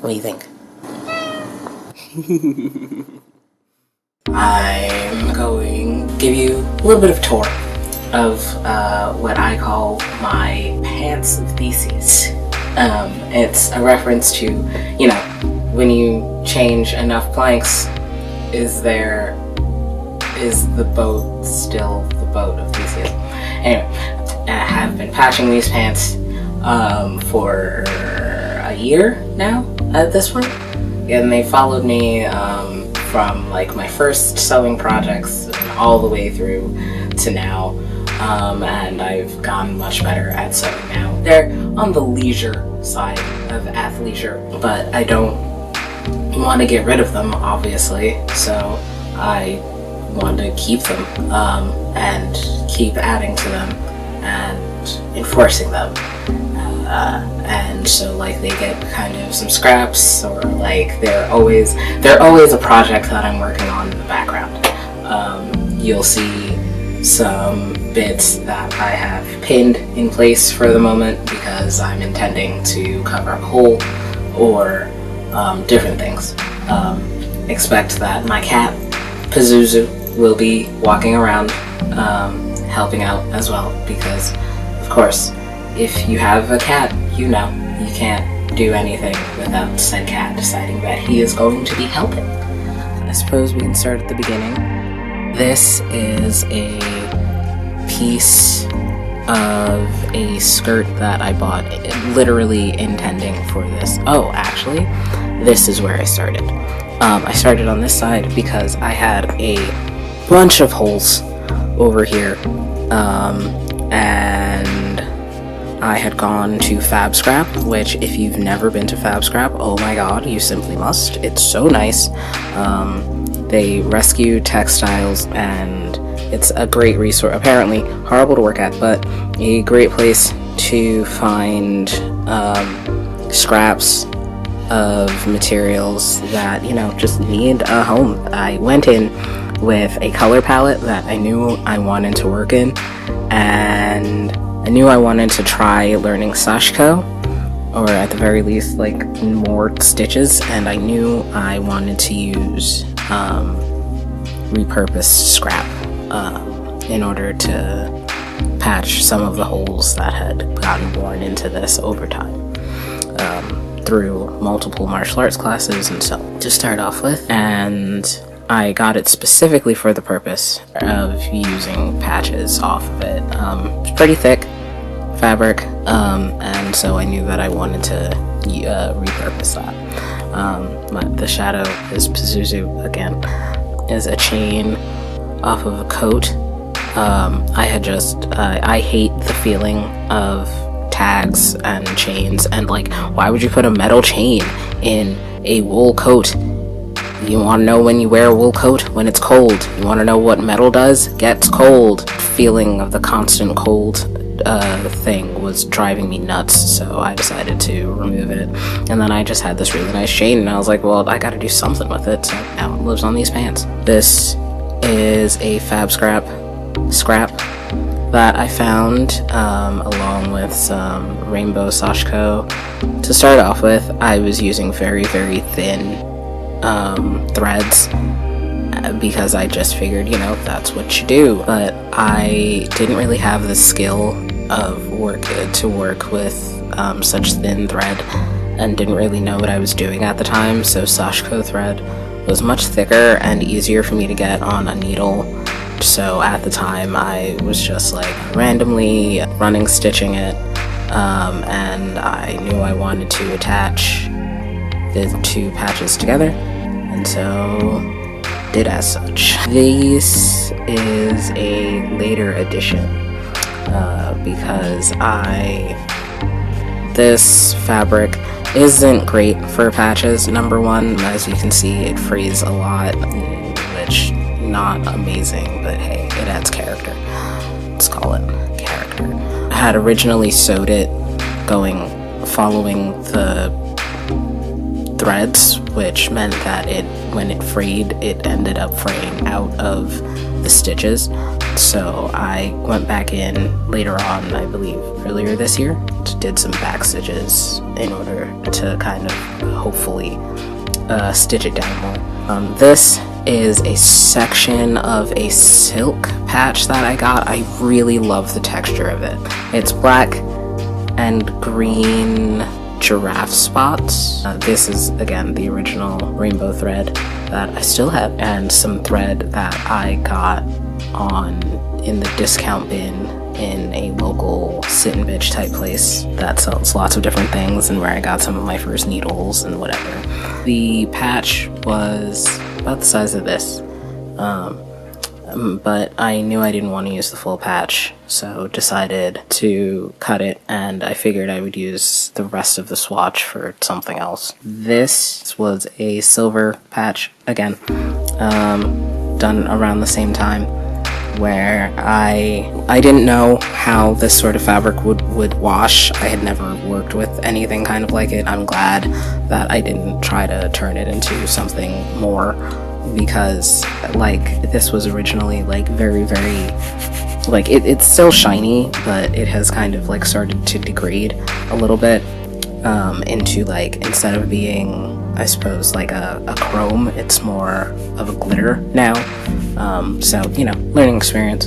What do you think? I'm going to give you a little bit of tour of what I call my pants of Theseus. It's a reference to, you know, when you change enough planks, is the boat still the boat of Theseus? Anyway, I have been patching these pants for a year now at this point, and they followed me from like my first sewing projects all the way through to now, and I've gotten much better at sewing now. They're on the leisure side of athleisure, but I don't want to get rid of them, obviously, so I want to keep them and keep adding to them and enforcing them, and so like they get kind of some scraps, or like they're always a project that I'm working on in the background. You'll see some bits that I have pinned in place for the moment because I'm intending to cover up a hole or different things. Expect that my cat Pazuzu will be walking around helping out as well, because of course if you have a cat, you know you can't do anything without said cat deciding that he is going to be helping. I suppose we can start at the beginning. This is a piece of a skirt that I bought, literally intending for this. Oh, actually, this is where I started. I started on this side because I had a bunch of holes over here, and I had gone to Fab Scrap, which if you've never been to Fab Scrap, oh my god, you simply must. It's so nice. They rescue textiles, and it's a great resource. Apparently horrible to work at, but a great place to find scraps of materials that, you know, just need a home. I went in with a color palette that I knew I wanted to work in, and I knew I wanted to try learning sashiko, or at the very least like more stitches, and I knew I wanted to use repurposed scrap in order to patch some of the holes that had gotten worn into this over time, through multiple martial arts classes and so to start off with. And I got it specifically for the purpose of using patches off of it. It's pretty thick fabric, and so I knew that I wanted to repurpose that. The shadow is Pazuzu again, is a chain off of a coat. I hate the feeling of tags and chains, and like, why would you put a metal chain in a wool coat? You want to know when you wear a wool coat? When it's cold. You want to know what metal does? Gets cold. Feeling of the constant cold thing was driving me nuts, so I decided to remove it. And then I just had this really nice chain, and I was like, well, I gotta do something with it, so now it lives on these pants. This is a Fab Scrap that I found, along with some rainbow sashiko. To start off with, I was using very, very thin threads, because I just figured, you know, that's what you do. But I didn't really have the skill of to work with such thin thread, and didn't really know what I was doing at the time, so sashiko thread was much thicker and easier for me to get on a needle. So at the time I was just like randomly stitching it, and I knew I wanted to attach the two patches together, and so did as such. This is a later addition, because this fabric isn't great for patches. Number one, as you can see, it frees a lot, which not amazing, but hey, it adds character. Let's call it character. I had originally sewed it following the threads, which meant that when it frayed, it ended up fraying out of the stitches. so I went back in later on, I believe earlier this year, did some back stitches in order to kind of hopefully stitch it down more. This is a section of a silk patch that I got. I really love the texture of it. It's black and green giraffe spots. This is, again, the original rainbow thread that I still have, and some thread that I got in the discount bin in a local sit and bitch type place that sells lots of different things, and where I got some of my first needles and whatever. The patch was about the size of this, but I knew I didn't want to use the full patch, so decided to cut it, and I figured I would use the rest of the swatch for something else. This was a silver patch, again, done around the same time, where I didn't know how this sort of fabric would wash. I had never worked with anything kind of like it. I'm glad that I didn't try to turn it into something more, because like this was originally like very like it's still shiny, but it has kind of like started to degrade a little bit into, like, instead of being, I suppose, like a chrome, it's more of a glitter now. So, you know, learning experience.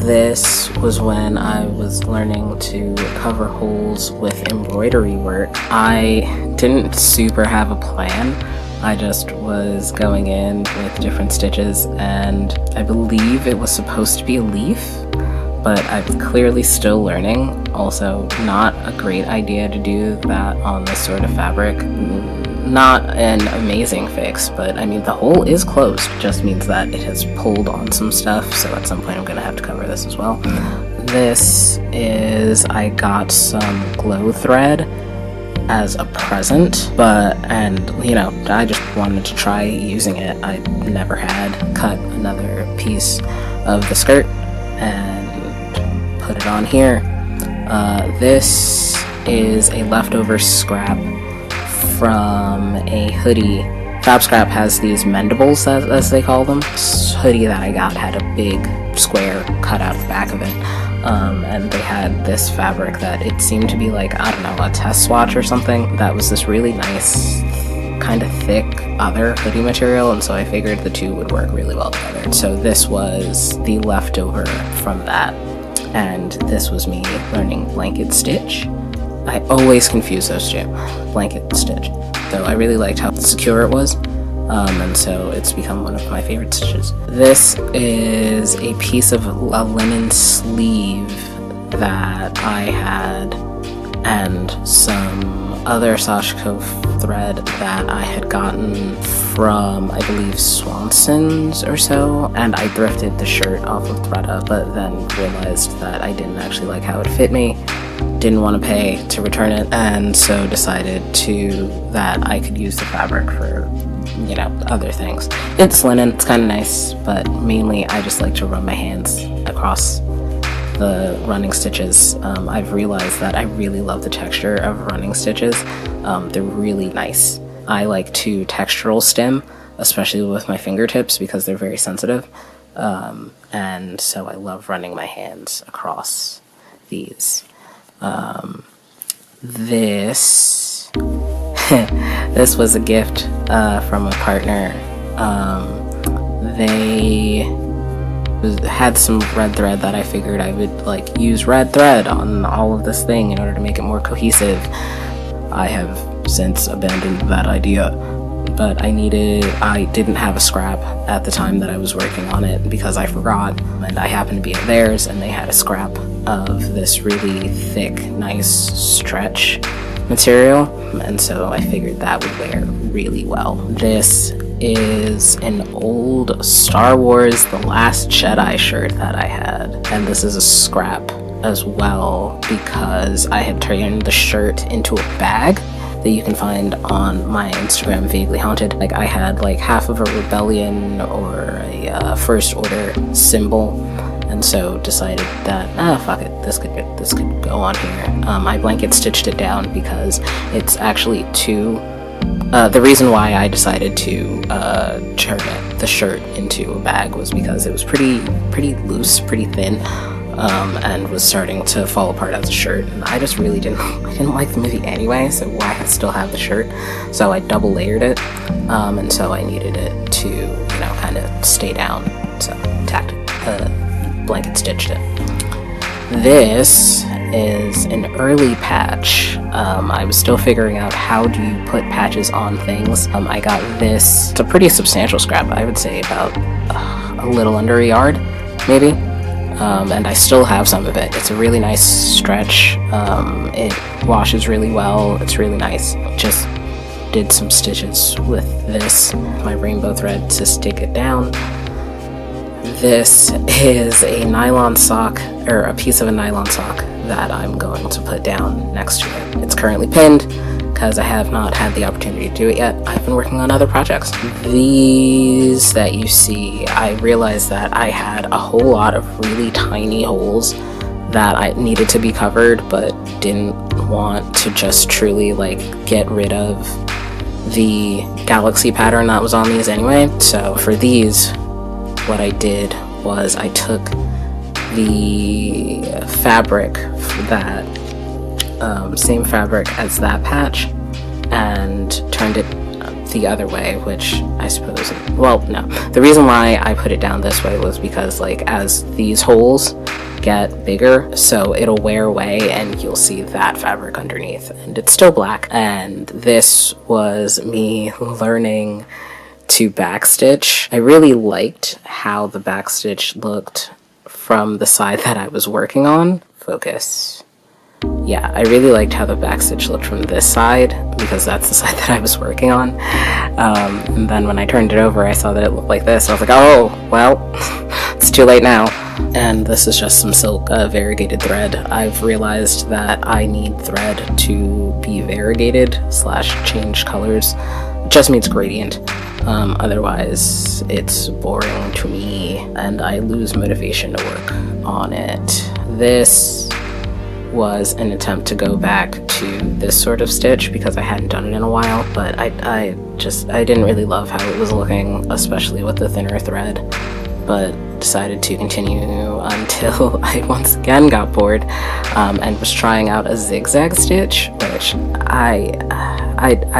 This was when I was learning to cover holes with embroidery work. I didn't super have a plan. I just was going in with different stitches, and I believe it was supposed to be a leaf, but I'm clearly still learning. Also, not a great idea to do that on this sort of fabric. Not an amazing fix, but I mean, the hole is closed. It just means that it has pulled on some stuff, so at some point I'm gonna have to cover this as well. This is, I got some glow thread as a present, and you know, I just wanted to try using it. I never had cut another piece of the skirt and put it on here. This is a leftover scrap from a hoodie. Fab Scrap has these mendables, as they call them. This hoodie that I got had a big square cut out of the back of it, and they had this fabric that it seemed to be like, I don't know, a test swatch or something. That was this really nice, kind of thick other hoodie material, and so I figured the two would work really well together. So this was the leftover from that, and this was me learning blanket stitch. I always confuse those two, blanket stitch. So I really liked how secure it was, and so it's become one of my favorite stitches. This is a piece of a linen sleeve that I had, and some other Sashiko thread that I had gotten from, I believe, Swanson's or so, and I thrifted the shirt off of Threada, but then realized that I didn't actually like how it fit me, didn't want to pay to return it, and so decided that I could use the fabric for, you know, other things. It's linen, it's kind of nice, but mainly I just like to run my hands across the running stitches. I've realized that I really love the texture of running stitches. They're really nice. I like to textural stem, especially with my fingertips, because they're very sensitive, and so I love running my hands across these. This this was a gift from a partner. They had some red thread that I figured I would like use red thread on all of this thing in order to make it more cohesive. I have since abandoned that idea, but I didn't have a scrap at the time that I was working on it because I forgot, and I happened to be at theirs and they had a scrap of this really thick, nice stretch material, and so I figured that would wear really well. This is an old Star Wars The Last Jedi shirt that I had, and this is a scrap as well because I had turned the shirt into a bag that you can find on my Instagram, Vaguely Haunted. Like, I had like half of a rebellion or a first order symbol, and so decided that, fuck it, this could go on here. I blanket stitched it down because it's actually two The reason why I decided to turn the shirt into a bag was because it was pretty loose, pretty thin, and was starting to fall apart as a shirt. And I just really didn't like the movie anyway, so why still have the shirt? So I double layered it, and so I needed it to, you know, kind of stay down. So tacked it, blanket stitched it. This is an early patch. I was still figuring out how do you put patches on things. I got this. It's a pretty substantial scrap. I would say about a little under a yard, maybe. And I still have some of it. It's a really nice stretch. It washes really well. It's really nice. Just did some stitches with this, my rainbow thread, to stick it down. This is a nylon sock, or a piece of a nylon sock that I'm going to put down next to it. It's currently pinned because I have not had the opportunity to do it yet. I've been working on other projects. These that you see, I realized that I had a whole lot of really tiny holes that I needed to be covered, but didn't want to just truly like get rid of the galaxy pattern that was on these anyway. So for these, what I did was I took the fabric, that same fabric as that patch, and turned it the other way, which I suppose, well, no. The reason why I put it down this way was because, like, as these holes get bigger, so it'll wear away and you'll see that fabric underneath, and it's still black. And this was me learning to backstitch. I really liked how the backstitch looked from the side that I was working on. Focus. Yeah, I really liked how the backstitch looked from this side because that's the side that I was working on. And then when I turned it over, I saw that it looked like this. I was like, oh, well, it's too late now. And this is just some silk variegated thread. I've realized that I need thread to be variegated / change colors. It just means gradient. Otherwise, it's boring to me and I lose motivation to work on it. This was an attempt to go back to this sort of stitch because I hadn't done it in a while, but I didn't really love how it was looking, especially with the thinner thread, but decided to continue until I once again got bored and was trying out a zigzag stitch, which I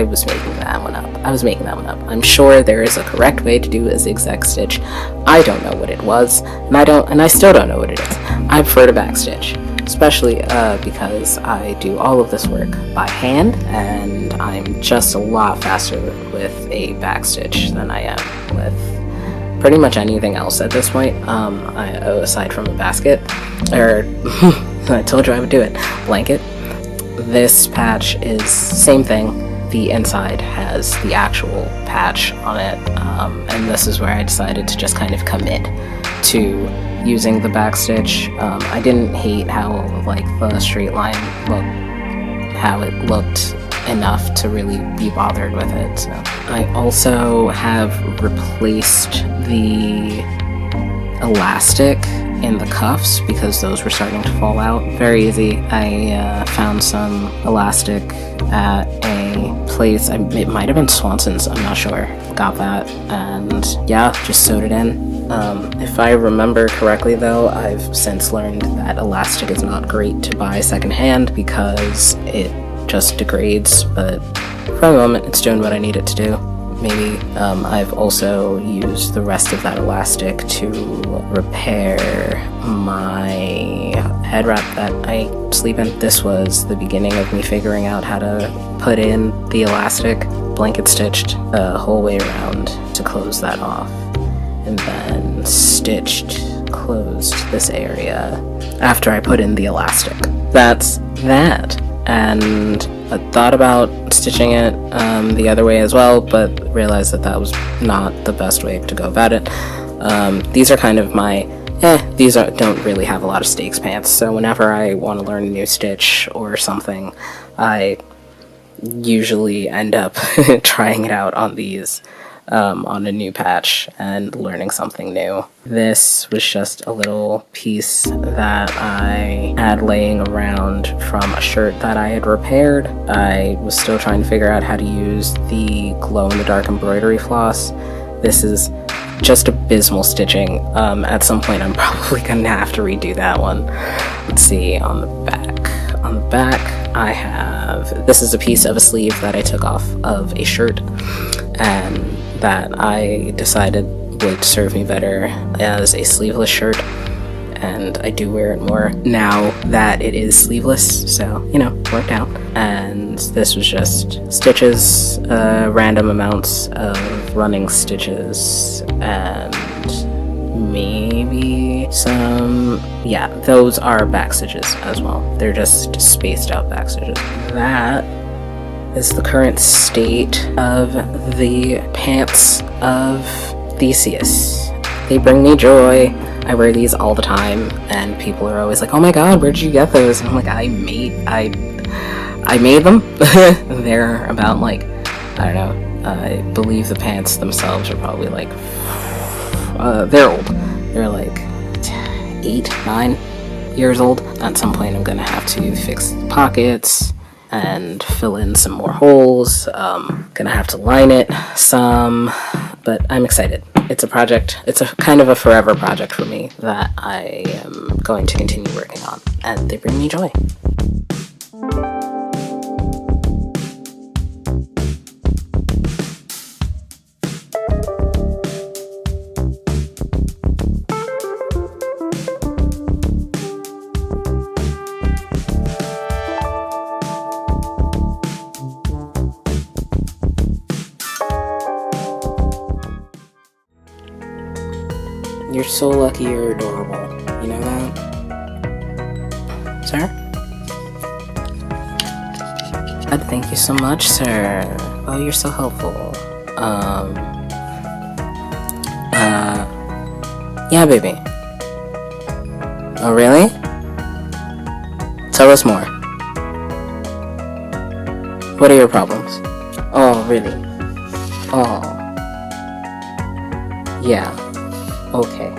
was making that one up. I'm sure there is a correct way to do a zigzag stitch. I don't know what it was, and I still don't know what it is. I prefer to backstitch, especially because I do all of this work by hand, and I'm just a lot faster with a backstitch than I am with pretty much anything else at this point, aside from a basket, or I told you I would do it, blanket. This patch is same thing. The inside has the actual patch on it, and this is where I decided to just kind of commit to using the backstitch. I didn't hate how like the straight line looked, how it looked enough to really be bothered with it. So I also have replaced the elastic in the cuffs because those were starting to fall out. Very easy. I found some elastic at a place, it might have been Swanson's, I'm not sure. Got that, and yeah, just sewed it in. If I remember correctly though, I've since learned that elastic is not great to buy secondhand because it just degrades, but for the moment it's doing what I need it to do. Maybe I've also used the rest of that elastic to repair my head wrap that I sleep in. This was the beginning of me figuring out how to put in the elastic, blanket stitched the whole way around to close that off, and then closed this area after I put in the elastic. That's that. And I thought about stitching it the other way as well, but realized that that was not the best way to go about it. These are kind of my, don't really have a lot of stakes pants, so whenever I want to learn a new stitch or something, I usually end up trying it out on these. on a new patch and learning something new. This was just a little piece that I had laying around from a shirt that I had repaired. I was still trying to figure out how to use the glow-in-the-dark embroidery floss. This is just abysmal stitching. At some point I'm probably gonna have to redo that one. Let's see, on the back. On the back I have, this is a piece of a sleeve that I took off of a shirt and that I decided would serve me better as a sleeveless shirt, and I do wear it more now that it is sleeveless, so, you know, worked out. And this was just stitches, random amounts of running stitches, and maybe some, yeah, those are back stitches as well. They're just spaced out back stitches. That is the current state of the pants of Theseus. They bring me joy. I wear these all the time, and people are always like, "Oh my god, where did you get those?" And I'm like, I made them. They're about, like, I don't know, I believe the pants themselves are probably like, they're old. They're like 8, 9 years old. At some point I'm gonna have to fix the pockets and fill in some more holes. Gonna have to line it some, but I'm excited. It's a project. It's a kind of a forever project for me that I am going to continue working on, and they bring me joy. You're so lucky you're adorable. You know that? Sir? Thank you so much, sir. Oh, you're so helpful. Yeah, baby. Oh, really? Tell us more. What are your problems? Oh, really? Oh. Yeah. Okay.